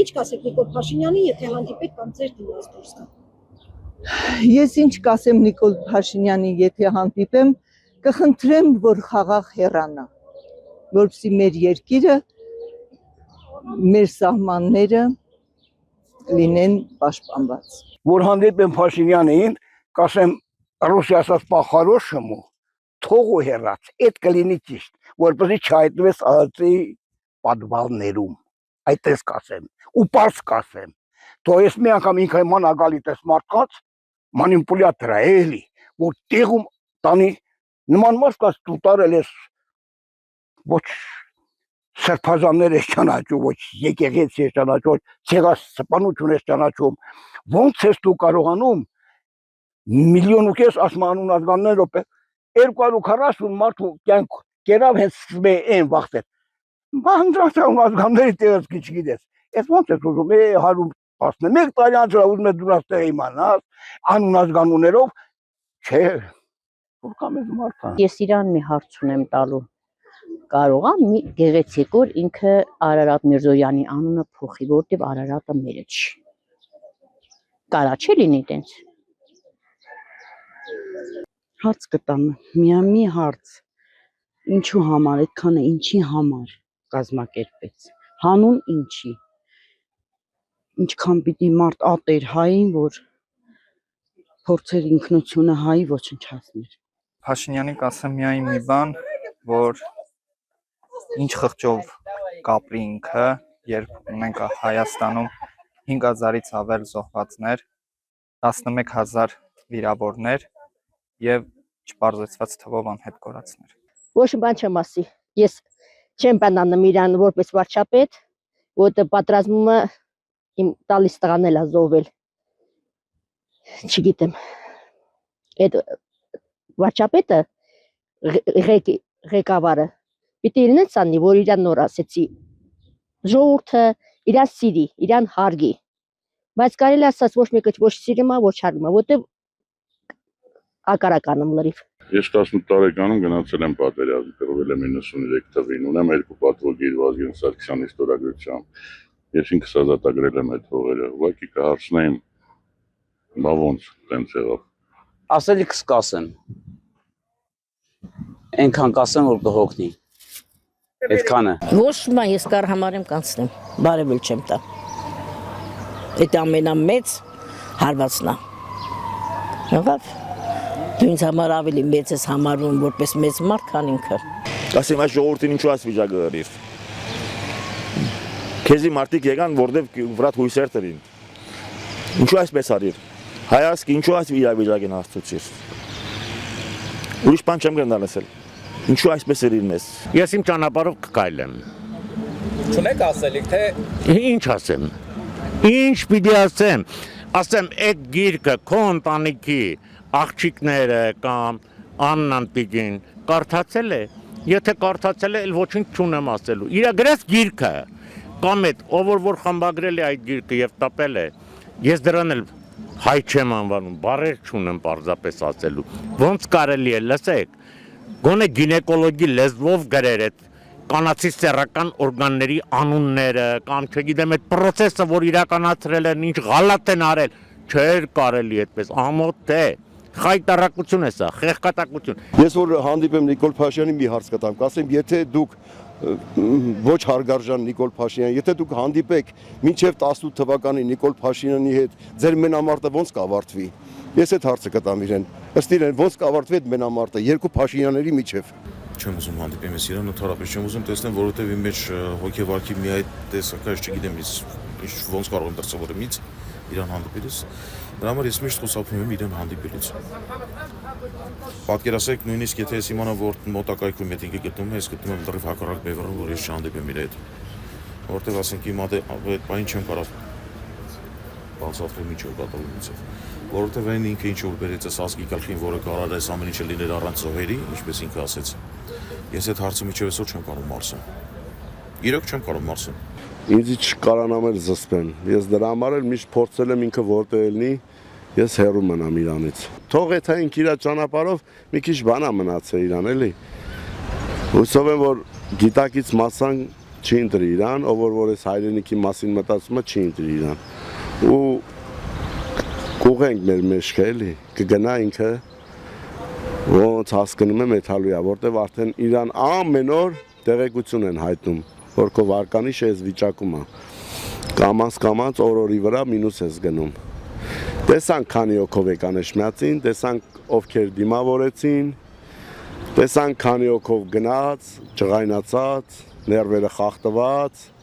Ինչ կասեք Նիկոլ Փաշինյանին, եթե հանդիպեք կամ ձեր դիմաց դուրս գա։ Ես ինչ կասեմ Նիկոլ Փաշինյանին, եթե հանդիպեմ, կխնդրեմ, որ խաղաղ հեռանա, որպեսզի մեր երկիրը, մեր սահմանները լինեն պաշտպանված։ Որ հանդիպեմ Փաշինյանին, կասեմ Ռուսիա ասած պախարոշմու, թողու հեռաց, այդ կլինի ճիշտ, որպեսզի չհայտնվես ԱՀԾ-ի պատվալներում, այդպես կասեմ, ու պարզ կասեմ, թող ես մի անգամ ինքը ման ագալիտ ես մարդկանց, մանիպուլյատոր է էլի, որ տեղում տանի նման մարդ կաս դու տարել ես ոչ սրբազաններ ես ճանաչում, ոչ եկեղեցի ես ճանաչում, ոչ ցեղասպանություն ես ճանաչում, ոնց ես դու կարողանում միլիոն ու կես ասում անուն ազգաններ րոպե 240 մարդու կյանք կերավ հենց այն վախտեր բանդրած անուն ազգանների տեղից չգիտես այս ոնց ես ուզում 111 տարի անց ուզում ես դուրս տեղ իմանալ անուն ազգանուններով չէ որ կամ ես մարդ ես իրան մի հարց ունեմ տալու կարող է մի գեղեցիկ որ ինքը Արարատ Միրզոյանի անունը փոխի որտեվ Արարատը մերը չի կարա չի լինի տենց Հարց կտամ, մի հարց, ինչու համար, այդքանը ինչի համար կազմակերպեց, հանուն ինչի, ինչքան պիտի մարդ ատեր հային, որ փորձեր ինքնությունը հայի ոչնչացներ։ Փաշինյանին կասեմ միայն մի բան, որ ինչ խղճով կապրի ինքը, երբ ունենք Հայաստանում 5000-ից ավել զոհվածներ, 11000 վիրավորներ և չպարզեցված թվով անհետ կորածներ։ Ոչ բան չեմ ասի, ես չեմ բանանում իրան որպես վարչապետ, որտեղ պատրաստումը իմ տալիս տղան էլ է զոհվել։ Չգիտեմ։ Այդ վարչապետը ղեկավարը պիտի իրեն ցանի, որ իրան նոր ասեցի։ Ժողովուրդը իրան սիրի, իրան հարգի։ Բայց կարելի ասած ոչ մեկը ոչ սիրում է, ոչ հարգում է, որտեղ ակարականում լրիվ։ Ես 18 տարեկանում գնացել եմ պատերազմ, կրվել եմ 93 թվին, ունեմ 2 պատվոգիր Վազգեն Սարգսյանի ստորագրությամբ։ Ես ինքս ազատագրել եմ այդ հողերը, ուղղակի կհարցնեին, բա ոնց տենց եղավ։ Ասելիքս կասեմ, այնքան կասեմ, որ կհոգնի, այդքանը։ Ոչ բան ես կար համարեմ կանցնեմ, բարևել չեմ տա։ Այդ ամենամեծ հարվածն է։ Եղավ։ Դու ինձ համար ավելի մեծ ես համարում, որպես մեծ մարդ, քան ինքը։ Ասեմ, այս ժողովրդին ինչու այս վիճակը ըրիր։ Քեզի մարդիկ եկան, որտև վրատ հույսեր տրին։ Ինչու այսպես արիր։ Հայացքը ինչու այս իրավիճակին հասցուցիր։ Ուրիշ բան չեմ գնալ ասել։ Ինչու այսպես ըրիր մեզ։ Ես իմ ճանապարհով կկայլեմ։ Չունեք ասելիք, թե ինչ ասեմ։ Ինչ պիտի ասեմ։ Ասեմ, այդ գիրքը քո ընտանիքի աղջիկները կամ Աննան պիտին կարդացել է, եթե կարդացել է, էլ ոչինչ չունեմ ասելու։ Իրա գրած գիրքը, կամ այդ, ով որ խմբագրել է այդ գիրքը և տապել է, ես դրան էլ հայ չեմ անվանում, բառեր չունեմ պարզապես ասելու։ Ոնց կարելի է, լսեք, գոնե գինեկոլոգի լեզվով գրեր այդ կանացի սեռական օրգանների անունները, կամ չգիտեմ այդ պրոցեսը, որ իրականացրել են, ինչ ղալատ են արել, չէր կարելի այդպես, ամոթ է։ Խայտարակություն է սա, խեղկատակություն։ Ես որ հանդիպեմ Նիկոլ Փաշինյանին մի հարց կտամ, կասեմ, եթե դուք ոչ հարգարժան Նիկոլ Փաշինյան, եթե դուք հանդիպեք մինչև 18 թվականի Նիկոլ Փաշինյանի հետ, ձեր մենամարտը ոնց կավարտվի։ Ես այդ հարցը կտամ իրեն։ Ըստ իրեն ոնց կավարտվի այդ մենամարտը երկու Փաշինյանների միջև։ Չեմ ուզում հանդիպեմ ես իրան, ընդհանրապես չեմ ուզում տեսնեմ, որովհետև իմ մեջ հոգեվարքի մի այդ տեսակը, չգիտեմ, ինչ ոնց կարող եմ դրսևորեմ ինձ իրան հանդիպելիս։ Դրա համար ես միշտ խուսափում եմ իրեն հանդիպելուց։ Պատկերացրեք, նույնիսկ եթե ես իմանամ, որ մոտակայքում հետ ինքը գտնվում է, ես գտնում եմ լրիվ հակառակ բևեռում, որ ես չհանդիպեմ իր հետ։ Որտեղ ասենք իմ այդ բանին չեմ կարող բացատրել միջով կատարումից։ Որովհետև այն ինքը ինչ որ բերեց այս ազգի գլխին, որը կարող է այս ամեն ինչը լինել առանց զոհերի, ինչպես ինքը ասեց։ Ես այդ հարցը միջով այսօր չեմ կարող մարսել։ Իրոք չեմ կարող մարսել։ Ինձ չկարանամ էլ զսպեն։ Ես դրա համար էլ միշտ փորձել եմ ինքը որտեղ լինի, ես հեռու մնամ իրանից։ Թող եթե ինք իր ճանապարհով մի քիչ բան է մնացել իրան էլի։ Հուսով եմ որ գիտակից մասան չի ընտրի իրան, ով որ այս հայրենիքի մասին մտածում է, չի ընտրի իրան։ Ու կուղենք մեր մեջքը էլի, կգնա ինքը ոնց հասկանում է մեթալույա, որտեվ արդեն իրան ամեն օր տեղեկություն են հայտնում, որ քո վարկանիշը այս վիճակում է։ Կամաց օր-օրի վրա մինուս ես գնում։ Տեսանք քանի օքով եկան Էշմիածին, տեսանք ովքեր դիմավորեցին, տեսանք քանի օքով գնաց, ջղայնացած, ներվերը խախտված,